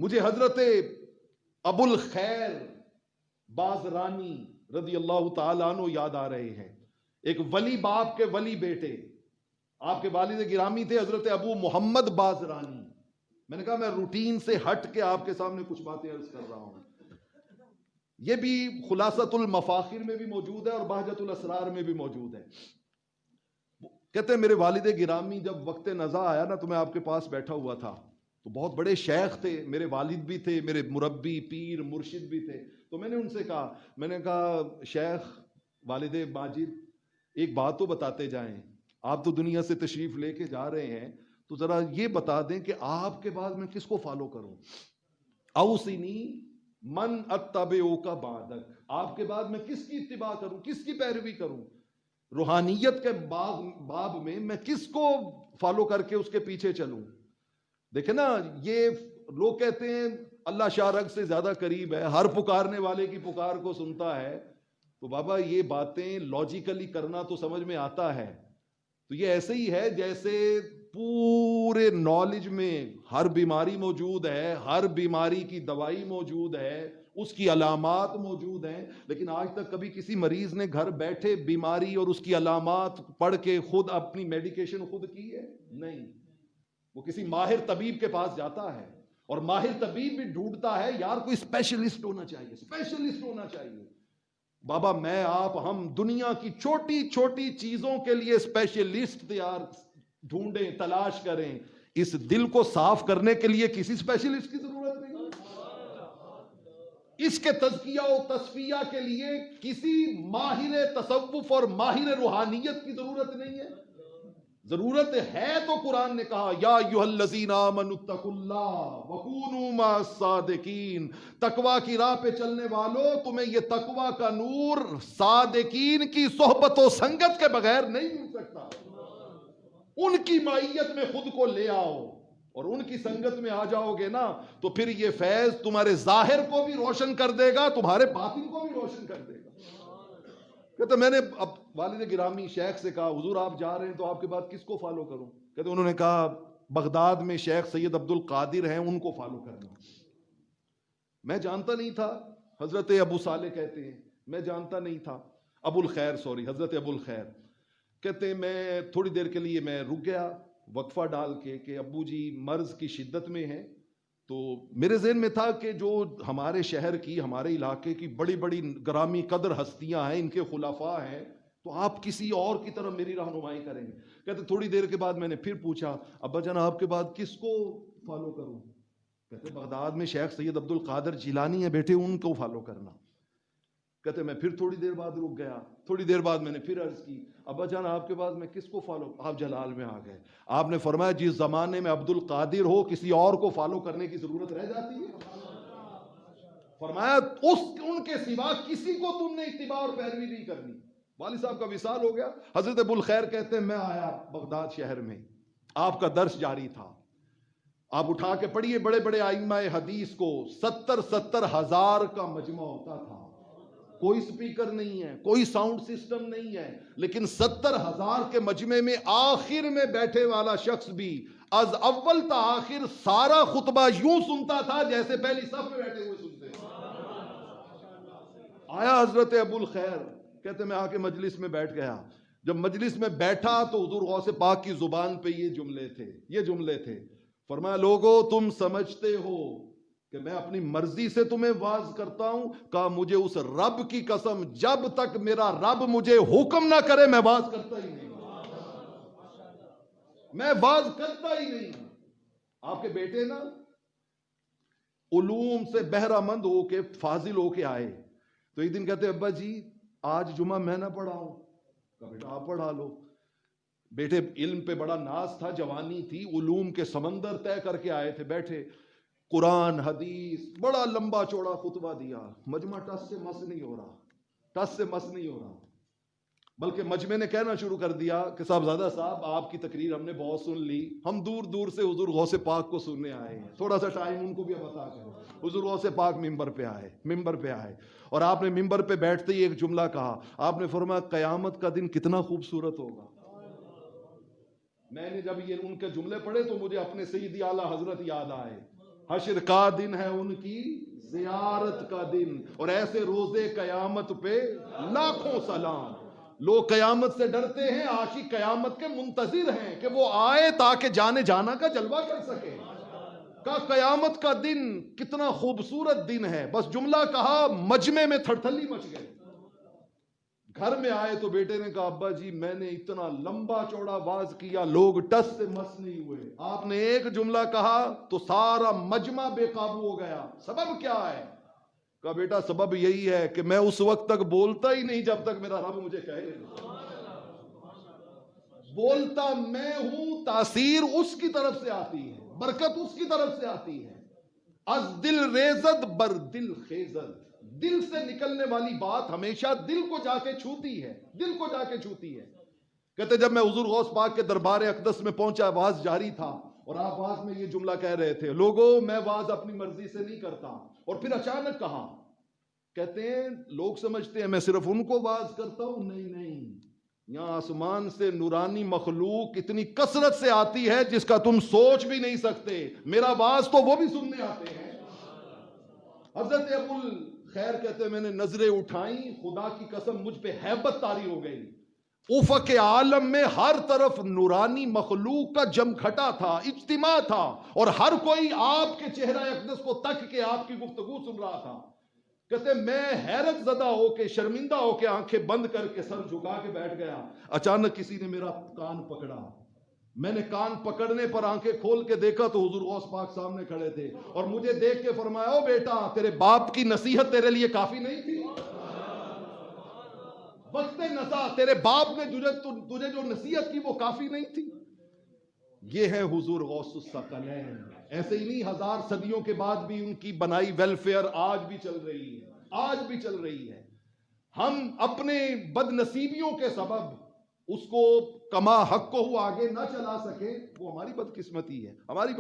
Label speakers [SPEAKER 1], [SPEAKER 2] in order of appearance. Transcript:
[SPEAKER 1] مجھے حضرت ابو الخیر بازرانی رضی اللہ تعالیٰ عنہ یاد آ رہے ہیں. ایک ولی باپ کے ولی بیٹے، آپ کے والد گرامی تھے حضرت ابو محمد بازرانی. میں نے کہا میں روٹین سے ہٹ کے آپ کے سامنے کچھ باتیں عرض کر رہا ہوں. یہ بھی خلاصۃ المفاخر میں بھی موجود ہے اور بہجت الاسرار میں بھی موجود ہے. کہتے ہیں میرے والد گرامی جب وقت نزا آیا نا تو میں آپ کے پاس بیٹھا ہوا تھا، تو بہت بڑے شیخ تھے، میرے والد بھی تھے، میرے مربی پیر مرشد بھی تھے. تو میں نے ان سے کہا، میں نے کہا شیخ والد ماجد ایک بات تو بتاتے جائیں، آپ تو دنیا سے تشریف لے کے جا رہے ہیں، تو ذرا یہ بتا دیں کہ آپ کے بعد میں کس کو فالو کروں. اوصنی من اتبعک بعدک، آپ کے بعد میں کس کی اتباع کروں، کس کی پیروی کروں. روحانیت کے باب میں کس کو فالو کر کے اس کے پیچھے چلوں. دیکھیں نا، یہ لوگ کہتے ہیں اللہ شاہ رگ سے زیادہ قریب ہے، ہر پکارنے والے کی پکار کو سنتا ہے. تو بابا یہ باتیں لاجیکلی کرنا تو سمجھ میں آتا ہے. تو یہ ایسے ہی ہے جیسے پورے نالج میں ہر بیماری موجود ہے، ہر بیماری کی دوائی موجود ہے، اس کی علامات موجود ہیں، لیکن آج تک کبھی کسی مریض نے گھر بیٹھے بیماری اور اس کی علامات پڑھ کے خود اپنی میڈیکیشن خود کی ہے؟ نہیں. وہ کسی ماہر طبیب کے پاس جاتا ہے، اور ماہر طبیب بھی ڈھونڈتا ہے یار کوئی اسپیشلسٹ ہونا چاہیے، اسپیشلسٹ ہونا چاہیے. بابا میں آپ ہم دنیا کی چھوٹی چھوٹی چیزوں کے لیے اسپیشلسٹ ڈھونڈیں، تلاش کریں. اس دل کو صاف کرنے کے لیے کسی اسپیشلسٹ کی ضرورت نہیں. اس کے تزکیہ و تصفیہ کے لیے کسی ماہر تصوف اور ماہر روحانیت کی ضرورت نہیں ہے. ضرورت ہے تو قرآن نے کہا یا ایھا الذین آمنوا اتقوا اللہ وکونوا مع الصادقین. تقوی کی راہ پہ چلنے والوں، تمہیں یہ تقوی کا نور صادقین کی صحبت و سنگت کے بغیر نہیں مل سکتا. ان کی معیت میں خود کو لے آؤ، اور ان کی سنگت میں آ جاؤ گے نا تو پھر یہ فیض تمہارے ظاہر کو بھی روشن کر دے گا، تمہارے باطن کو بھی روشن کر دے گا. کہتے میں نے اب والد گرامی شیخ سے کہا حضور آپ جا رہے ہیں تو آپ کے بعد کس کو فالو کروں. کہتے انہوں نے کہا بغداد میں شیخ سید عبد القادر ہیں، ان کو فالو کرنا. میں جانتا نہیں تھا حضرت ابو صالح کہتے ہیں، میں جانتا نہیں تھا ابو الخیر، سوری حضرت ابو الخیر. کہتے میں تھوڑی دیر کے لیے میں رک گیا وقفہ ڈال کے کہ ابو جی مرض کی شدت میں ہیں. تو میرے ذہن میں تھا کہ جو ہمارے شہر کی، ہمارے علاقے کی بڑی بڑی گرامی قدر ہستیاں ہیں، ان کے خلفاء ہیں، تو آپ کسی اور کی طرف میری رہنمائی کریں گے. کہتے تھوڑی دیر کے بعد میں نے پھر پوچھا ابا جان آپ کے بعد کس کو فالو کروں. کہتے بغداد میں شیخ سید عبد القادر جیلانی ہے بیٹے، ان کو فالو کرنا. کہتے میں پھر تھوڑی دیر بعد رک گیا، تھوڑی دیر بعد میں نے پھر عرض کی ابا جان آپ کے بعد میں کس کو فالو. آپ جلال میں آ گئے. آپ نے فرمایا جس زمانے میں عبد القادر ہو کسی اور کو فالو کرنے کی ضرورت رہ جاتی ہے؟ فرمایا ان کے سوا کسی کو تم نے اتباع اور پیروی نہیں کرنی. والد صاحب کا وصال ہو گیا. حضرت ابو الخیر کہتے ہیں میں آیا بغداد شہر میں، آپ کا درس جاری تھا. آپ اٹھا کے پڑھیے بڑے بڑے ائمہ حدیث کو 70 ہزار کا مجمع ہوتا تھا. کوئی سپیکر نہیں ہے، کوئی ساؤنڈ سسٹم نہیں ہے، لیکن 70,000 کے مجمع میں آخر میں بیٹھے والا شخص بھی از اول تا آخر سارا خطبہ یوں سنتا تھا جیسے پہلی صف میں بیٹھے ہوئے سنتے ہیں. آیا حضرت ابو الخیر، کہتے میں آ کے مجلس میں بیٹھ گیا. جب مجلس میں بیٹھا تو حضور غوث پاک کی زبان پہ یہ جملے تھے. فرمایا لوگو تم سمجھتے ہو کہ میں اپنی مرضی سے تمہیں واز کرتا ہوں؟ کہا مجھے اس رب کی قسم جب تک میرا رب مجھے حکم نہ کرے میں واز کرتا ہی نہیں. میں واز کرتا ہی نہیں. آپ کے بیٹے نا علوم سے بہرہ مند ہو کے فاضل ہو کے آئے تو ایک دن کہتے ابا جی آج جمعہ میں نہ پڑھاؤں. کہا بیٹا آپ پڑھا لو. بیٹے علم پہ بڑا ناز تھا، جوانی تھی، علوم کے سمندر طے کر کے آئے تھے. بیٹھے قرآن حدیث بڑا لمبا چوڑا خطبہ دیا. مجمع ٹس سے مس نہیں ہو رہا، بلکہ مجمع نے کہنا شروع کر دیا کہ صاحبزادہ صاحب آپ کی تقریر ہم نے بہت سن لی، ہم دور دور سے حضور غوث پاک کو سننے آئے ہیں، تھوڑا سا ٹائم ان کو بھی اب عطا کرو. حضور غوث پاک ممبر پہ آئے اور آپ نے ممبر پہ بیٹھتے ہی ایک جملہ کہا. آپ نے فرمایا قیامت کا دن کتنا خوبصورت ہوگا. میں نے جب یہ ان کے جملے پڑھے تو مجھے اپنے سیدی اعلیٰ حضرت یاد آئے. حشر کا دن ہے ان کی زیارت کا دن، اور ایسے روزے قیامت پہ لاکھوں سلام۔ لوگ قیامت سے ڈرتے ہیں، عاشق قیامت کے منتظر ہیں کہ وہ آئے تاکہ جانے جانا کا جلوہ کر سکے۔ کا قیامت کا دن کتنا خوبصورت دن ہے، بس جملہ کہا مجمع میں تھڑتھلی مچ گئے۔ گھر میں آئے تو بیٹے نے کہا ابا جی میں نے اتنا لمبا چوڑا واز کیا، لوگ ٹس سے مس نہیں ہوئے، آپ نے ایک جملہ کہا تو سارا مجمع بے قابو ہو گیا، سبب کیا ہے؟ کہا بیٹا سبب یہی ہے کہ میں اس وقت تک بولتا ہی نہیں جب تک میرا رب مجھے کہے۔ بولتا میں ہوں، تاثیر اس کی طرف سے آتی ہے، برکت اس کی طرف سے آتی ہے۔ از دل ریزد بر دل خیزد، دل سے نکلنے والی بات ہمیشہ دل کو جا کے چھوتی ہے، دل کو جا کے چھوتی ہے۔ کہتے جب میں حضور غوث پاک کے دربار اقدس میں پہنچا، واز جاری تھا، اور آپ واز میں یہ جملہ کہہ رہے تھے، لوگوں میں واز اپنی مرضی سے نہیں کرتا، اور پھر اچانک کہا، کہتے ہیں لوگ سمجھتے ہیں میں صرف ان کو واز کرتا ہوں، نہیں، یہاں آسمان سے نورانی مخلوق اتنی کثرت سے آتی ہے جس کا تم سوچ بھی نہیں سکتے، میرا واز تو وہ بھی سننے آتے ہیں۔ حضرت ابو الخیر کہتے ہیں میں نے نظریں اٹھائیں، خدا کی قسم مجھ پہ ہیبت طاری ہو گئی، افق عالم میں ہر طرف نورانی مخلوق کا جمگھٹا تھا، اجتماع تھا، اور ہر کوئی آپ کے چہرہ اقدس کو تک کے آپ کی گفتگو سن رہا تھا۔ کہتے میں حیرت زدہ ہو کے، شرمندہ ہو کے، آنکھیں بند کر کے سر جھکا کے بیٹھ گیا۔ اچانک کسی نے میرا کان پکڑا، میں نے کان پکڑنے پر آنکھیں کھول کے دیکھا تو حضور غوث پاک سامنے کھڑے تھے، اور مجھے دیکھ کے فرمایا او بیٹا تیرے باپ کی نصیحت تیرے لیے کافی نہیں تھی؟ وقت نزا تیرے باپ نے تجھے جو نصیحت کی وہ کافی نہیں تھی؟ یہ ہے حضور غوث الثقلین۔ ایسے ہی نہیں، 1000 صدیوں کے بعد بھی ان کی بنائی ویلفیئر آج بھی چل رہی ہے، آج بھی چل رہی ہے۔ ہم اپنے بد نصیبیوں کے سبب اس کو کما حق کو آگے نہ چلا سکے، وہ ہماری بدقسمتی ہے، ہماری